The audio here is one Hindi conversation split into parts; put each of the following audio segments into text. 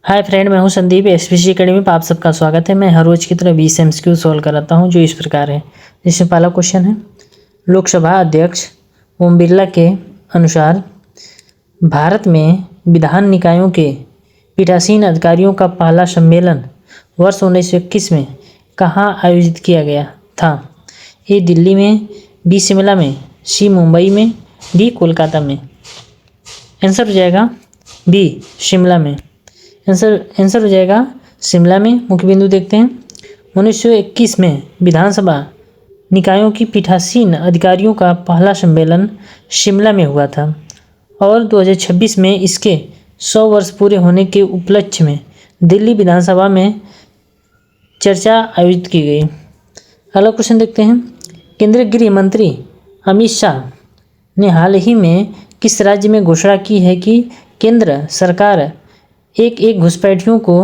हाय फ्रेंड, मैं हूं संदीप। एसपीसी एकेडमी पर आप सबका स्वागत है। मैं हर रोज की तरह 20 एमसीक्यू सॉल्व कराता हूं जो इस प्रकार है। जिसमें पहला क्वेश्चन है, लोकसभा अध्यक्ष ओम बिरला के अनुसार भारत में विधान निकायों के पीठासीन अधिकारियों का पहला सम्मेलन वर्ष 1921 में कहाँ आयोजित किया गया था? ए दिल्ली में, बी शिमला में, सी मुंबई में, डी कोलकाता में। आंसर हो जाएगा बी शिमला में। आंसर हो जाएगा शिमला में। मुख्य बिंदु देखते हैं। 1921 में विधानसभा निकायों की पीठासीन अधिकारियों का पहला सम्मेलन शिमला में हुआ था और 2026 में इसके 100 वर्ष पूरे होने के उपलक्ष्य में दिल्ली विधानसभा में चर्चा आयोजित की गई। अगला क्वेश्चन देखते हैं। केंद्रीय गृह मंत्री अमित शाह ने हाल ही में किस राज्य में घोषणा की है कि केंद्र सरकार एक एक घुसपैठियों को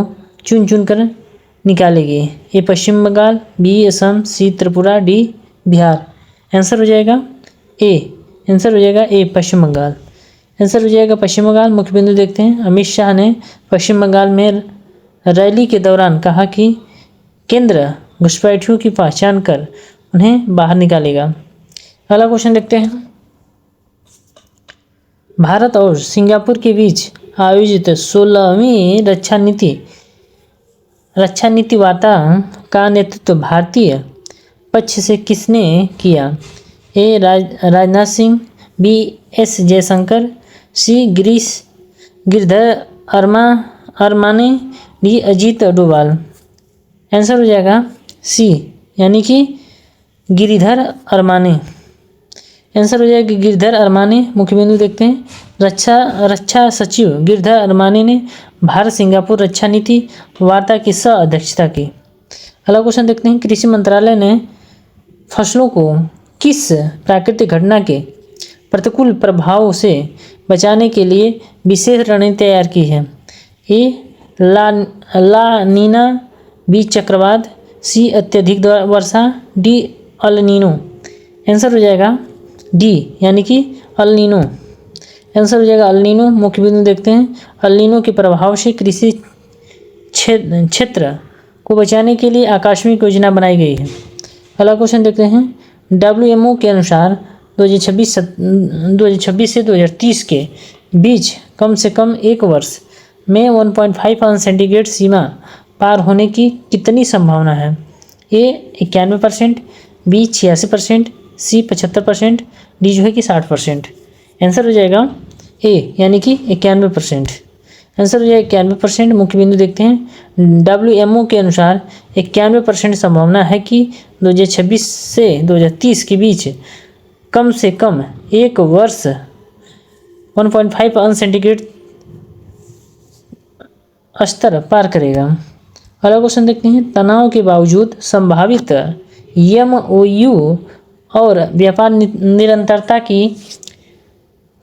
चुन चुन कर निकालेगी? ए पश्चिम बंगाल, बी असम, सी त्रिपुरा, डी बिहार। आंसर हो जाएगा ए पश्चिम बंगाल। आंसर हो जाएगा पश्चिम बंगाल। मुख्य बिंदु देखते हैं। अमित शाह ने पश्चिम बंगाल में रैली के दौरान कहा कि केंद्र घुसपैठियों की पहचान कर उन्हें बाहर निकालेगा। अगला क्वेश्चन देखते हैं। भारत और सिंगापुर के बीच आयोजित 16वीं रक्षा नीति वार्ता का नेतृत्व भारतीय पक्ष से किसने किया? ए राजनाथ सिंह, बी एस जयशंकर, सी गिरिधर अरमाने, डी अजीत डोभाल। आंसर हो जाएगा सी यानी कि गिरिधर अरमाने। आंसर हो जाएगा गिरिधर अरमाने। मुख्य बिंदु देखते हैं। रक्षा सचिव गिरिधर अरमाने ने भारत सिंगापुर रक्षा नीति वार्ता की सह अध्यक्षता की। अगला क्वेश्चन देखते हैं। कृषि मंत्रालय ने फसलों को किस प्राकृतिक घटना के प्रतिकूल प्रभाव से बचाने के लिए विशेष रणनीति तैयार की है? ए ला नीना, बी चक्रवात, सी अत्यधिक वर्षा, डी अल नीनो। आंसर हो जाएगा डी यानी कि अल नीनो। आंसर हो जाएगा अल नीनो। मुख्य बिंदु देखते हैं। अल नीनो के प्रभाव से कृषि क्षेत्र को बचाने के लिए आकस्मिक योजना बनाई गई है। अगला क्वेश्चन देखते हैं। WMO के अनुसार 2026 से 2030 के बीच कम से कम एक वर्ष में 1.5 अंश सेंटीग्रेड सीमा पार होने की कितनी संभावना है? ए 91%, बी 86%, सी 75%, डी जो है कि 60%। आंसर हो जाएगा ए यानी कि 91%। आंसर हो जाएगा 91%। मुख्य बिंदु देखते हैं। WMO के अनुसार 91% संभावना है कि 2026 से 2030 के बीच कम से कम एक वर्ष 1.5 अंश सेंटीग्रेड स्तर पार करेगा। अगला क्वेश्चन देखते हैं। तनाव के बावजूद संभावित MOU और व्यापार निरंतरता की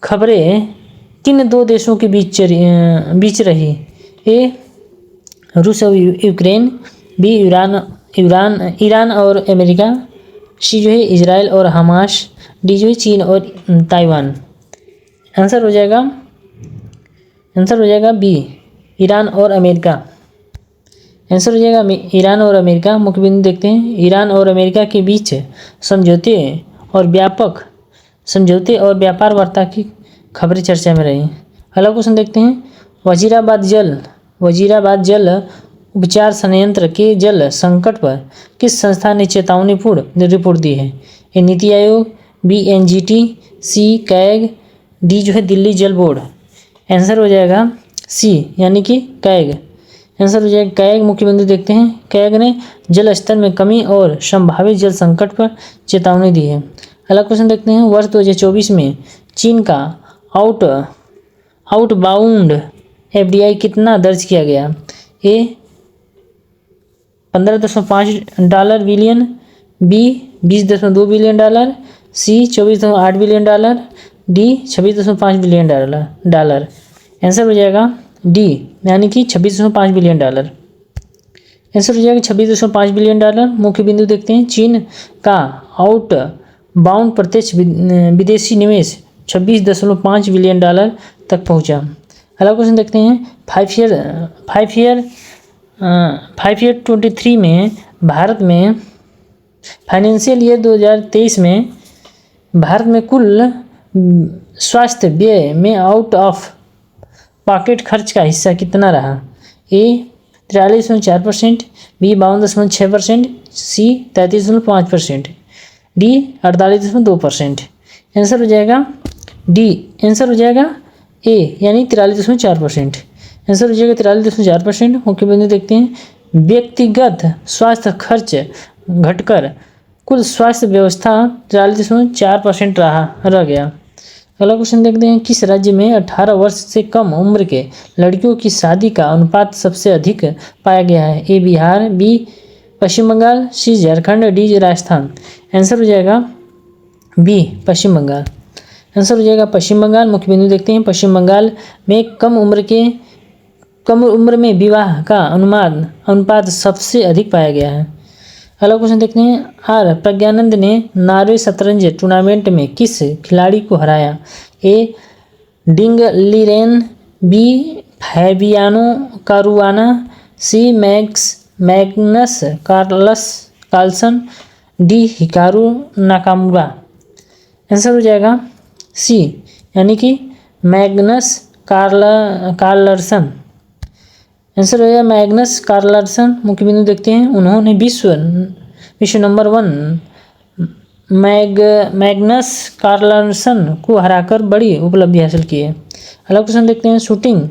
खबरें किन दो देशों के बीच रही? ए रूस और यूक्रेन, बी ईरान और अमेरिका, सी जो है इजराइल और हमास, डी जो है चीन और ताइवान। आंसर हो जाएगा बी ईरान और अमेरिका। आंसर हो जाएगा ईरान और अमेरिका। मुख्य बिंदु देखते हैं। ईरान और अमेरिका के बीच समझौते और व्यापार वार्ता की खबरें चर्चा में रही। अगला क्वेश्चन देखते हैं। वजीराबाद जल उपचार संयंत्र के जल संकट पर किस संस्था ने चेतावनीपूर्ण रिपोर्ट दी है? ए नीति आयोग, बी NGT, सी कैग, डी जो है दिल्ली जल बोर्ड। आंसर हो जाएगा सी यानी कि कैग। आंसर हो जाएगा कैग। मुख्य बिंदु देखते हैं। कैग ने जल स्तर में कमी और संभावित जल संकट पर चेतावनी दी है। अगला क्वेश्चन देखते हैं। वर्ष 2024 में चीन का आउटबाउंड FDI कितना दर्ज किया गया? ए $15.5 बिलियन, बी $20.2 बिलियन, सी $24.8 बिलियन, डी $26.5 बिलियन। आंसर हो जाएगा डी यानी कि $26.5 बिलियन। आंसर हो जाएगा $26.5 बिलियन। मुख्य बिंदु देखते हैं। चीन का आउटबाउंड प्रत्यक्ष विदेशी निवेश $26.5 बिलियन तक पहुंचा। अगला क्वेश्चन देखते हैं 5 ईयर 23 में भारत में फाइनेंशियल ईयर 2023 में भारत में कुल स्वास्थ्य व्यय में आउट ऑफ पॉकेट खर्च का हिस्सा कितना रहा? ए 43.4%, बी 52.6%, सी 33.5%, डी 48.2%। आंसर हो जाएगा डी। आंसर हो जाएगा ए यानी 43.4%। आंसर हो जाएगा 43.4%। मुख्य बिंदु देखते हैं व्यक्तिगत स्वास्थ्य खर्च घटकर कुल स्वास्थ्य व्यवस्था 43.4% रह गया। अगला क्वेश्चन देखते हैं किस राज्य में 18 वर्ष से कम उम्र के लड़कियों की शादी का अनुपात सबसे अधिक पाया गया है? ए बिहार, बी पश्चिम बंगाल, सी झारखंड, डी राजस्थान। आंसर हो जाएगा बी पश्चिम बंगाल। आंसर हो जाएगा पश्चिम बंगाल। मुख्य बिंदु देखते हैं पश्चिम बंगाल में कम उम्र में विवाह का अनुपात सबसे अधिक पाया गया है। अगला क्वेश्चन देखते हैं आर प्रज्ञानंद ने नॉर्वे शतरंज टूर्नामेंट में किस खिलाड़ी को हराया? A Ding Liren, b Fabiano Caruana, c Magnus Carlsen, d Hikaru Nakamura. Answer हो जाएगा सी यानी कि मैग्नस कार्लसन। आंसर हो जाएगा मैग्नस कार्लसन। मुख्य बिंदु देखते हैं उन्होंने विश्व नंबर 1 मैग्नस कार्लसन को हराकर बड़ी उपलब्धि हासिल की है। अगला क्वेश्चन देखते हैं शूटिंग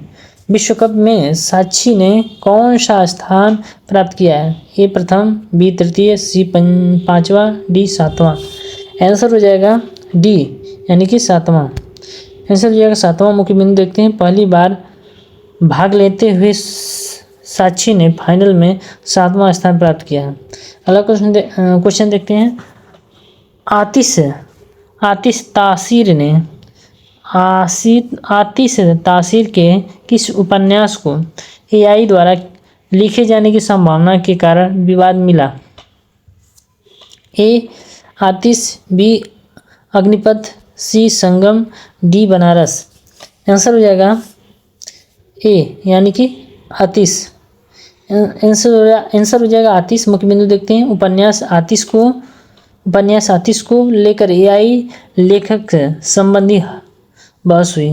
विश्व कप में साक्षी ने कौन सा स्थान प्राप्त किया है? ए प्रथम, बी तृतीय, सी पांचवा, डी सातवां। आंसर हो जाएगा डी यानी कि सातवां। आंसर हो जाएगा सातवां। मुख्य बिंदु देखते हैं पहली बार भाग लेते हुए साक्षी ने फाइनल में 7वां स्थान प्राप्त किया है। अगला क्वेश्चन देखते हैं आतिश तासीर के किस उपन्यास को एआई द्वारा लिखे जाने की संभावना के कारण विवाद मिला? ए आतिश, बी अग्निपथ, सी संगम, डी बनारस। आंसर हो जाएगा ए यानी कि आतिश। आंसर हो जाएगा आतिश। मुख्य बिंदु देखते हैं उपन्यास आतिश को लेकर एआई लेखक संबंधी बहस हुई।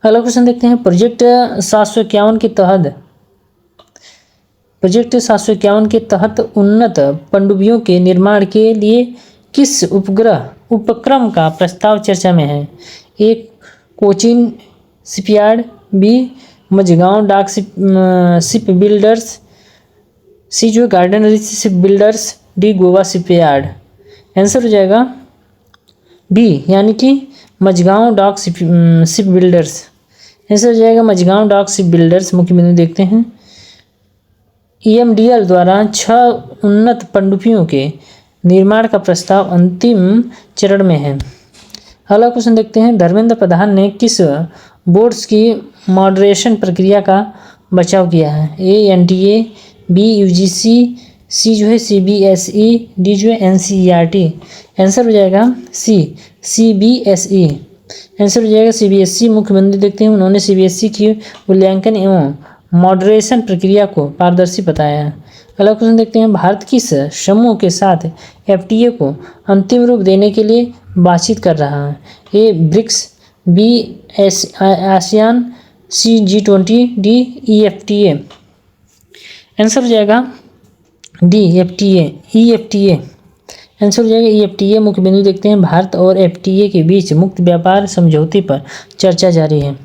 अगला क्वेश्चन देखते हैं प्रोजेक्ट 751 के तहत उन्नत पनडुब्बियों के निर्माण के लिए किस उपक्रम का प्रस्ताव चर्चा में है? ए कोचीन शिपयार्ड, बी मझगांव डाक शिप बिल्डर्स, सी जो garden rich ship builders, D Goa shipyard. Answer हो जाएगा बी यानी कि मझगांव डाक शिप बिल्डर्स। आंसर हो जाएगा मझगांव डाक शिप बिल्डर्स। मुख्य बिंदु देखते हैं EMDL द्वारा 6 उन्नत पनडुब्बियों के निर्माण का प्रस्ताव अंतिम चरण में है। अगला क्वेश्चन देखते हैं धर्मेंद्र प्रधान ने किस बोर्ड्स की मॉडरेशन प्रक्रिया का बचाव किया है? ए NTA, बी UGC, सी जो है CBSE, डी जो है NCERT। आंसर हो जाएगा सी CBSE। आंसर हो जाएगा CBSE। मुख्य बिंदु देखते हैं उन्होंने CBSE की मूल्यांकन एवं मॉडरेशन प्रक्रिया को पारदर्शी बताया है। अगला क्वेश्चन देखते हैं भारत किस समूह के साथ FTA को अंतिम रूप देने के लिए बातचीत कर रहा है? ए ब्रिक्स, बी आसियान, सी G20, डी EFTA। आंसर हो जाएगा डी EFTA। आंसर हो जाएगा EFTA। मुख्य बिंदु देखते हैं भारत और FTA के बीच मुक्त व्यापार समझौते पर चर्चा जारी है।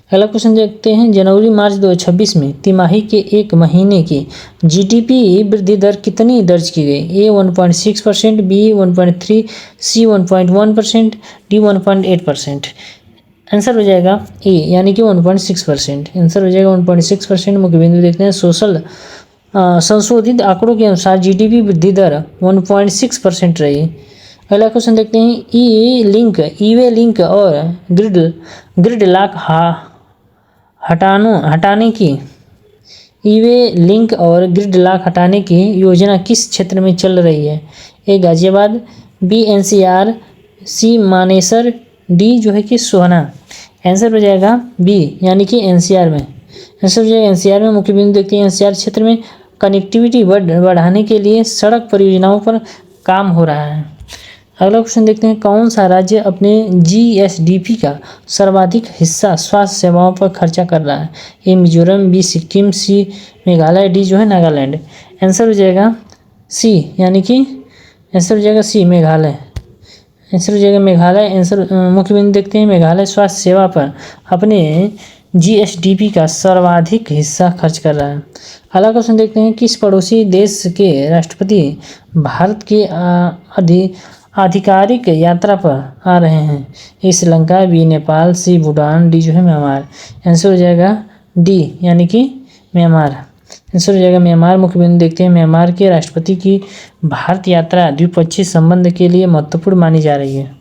अगला क्वेश्चन देखते हैं जनवरी मार्च 2026 में तिमाही के एक महीने की GDP वृद्धि दर कितनी दर्ज की गई? ए 1.6%, बी 1.3%, सी 1.1%, डी 1.8%। आंसर हो जाएगा ए यानी कि 1.6%। आंसर हो जाएगा 1.6%। मुख्य बिंदु देखते हैं संशोधित आंकड़ों के अनुसार GDP वृद्धि दर 1.6% रही। अगला क्वेश्चन देखते हैं ईवे लिंक और ग्रिड लॉक हटाने की हटाने की योजना किस क्षेत्र में चल रही है? ए गाजियाबाद, बी NCR, सी मानेसर, डी जो है कि सोहना। आंसर हो जाएगा बी यानी कि एनसीआर में। आंसर हो जाएगा एनसीआर में। मुख्य बिंदु देखते हैं, एनसीआर क्षेत्र में कनेक्टिविटी बढ़ाने के लिए सड़क परियोजनाओं पर काम हो रहा है। अगला क्वेश्चन देखते हैं, कौन सा राज्य अपने जीएसडीपी का सर्वाधिक हिस्सा स्वास्थ्य सेवाओं पर खर्चा कर रहा है? ए मिजोरम, बी सिक्किम, सी मेघालय, डी जो है नागालैंड। आंसर हो जाएगा सी यानी कि आंसर हो जाएगा सी मेघालय। आंसर हो जाएगा मेघालय। आंसर मुख्य बिंदु देखते हैं, मेघालय स्वास्थ्य सेवा पर अपने जीएसडीपी का सर्वाधिक हिस्सा खर्च कर रहा है। अगला क्वेश्चन देखते हैं, किस पड़ोसी देश के राष्ट्रपति भारत के आधिकारिक यात्रा पर आ रहे हैं? ए श्रीलंका, बी नेपाल, सी भूटान, डी जो है म्यांमार। आंसर हो जाएगा डी यानी कि म्यांमार। आंसर हो जाएगा म्यांमार। मुख्य बिंदु देखते हैं, म्यांमार के राष्ट्रपति की भारत यात्रा द्विपक्षीय संबंध के लिए महत्वपूर्ण मानी जा रही है।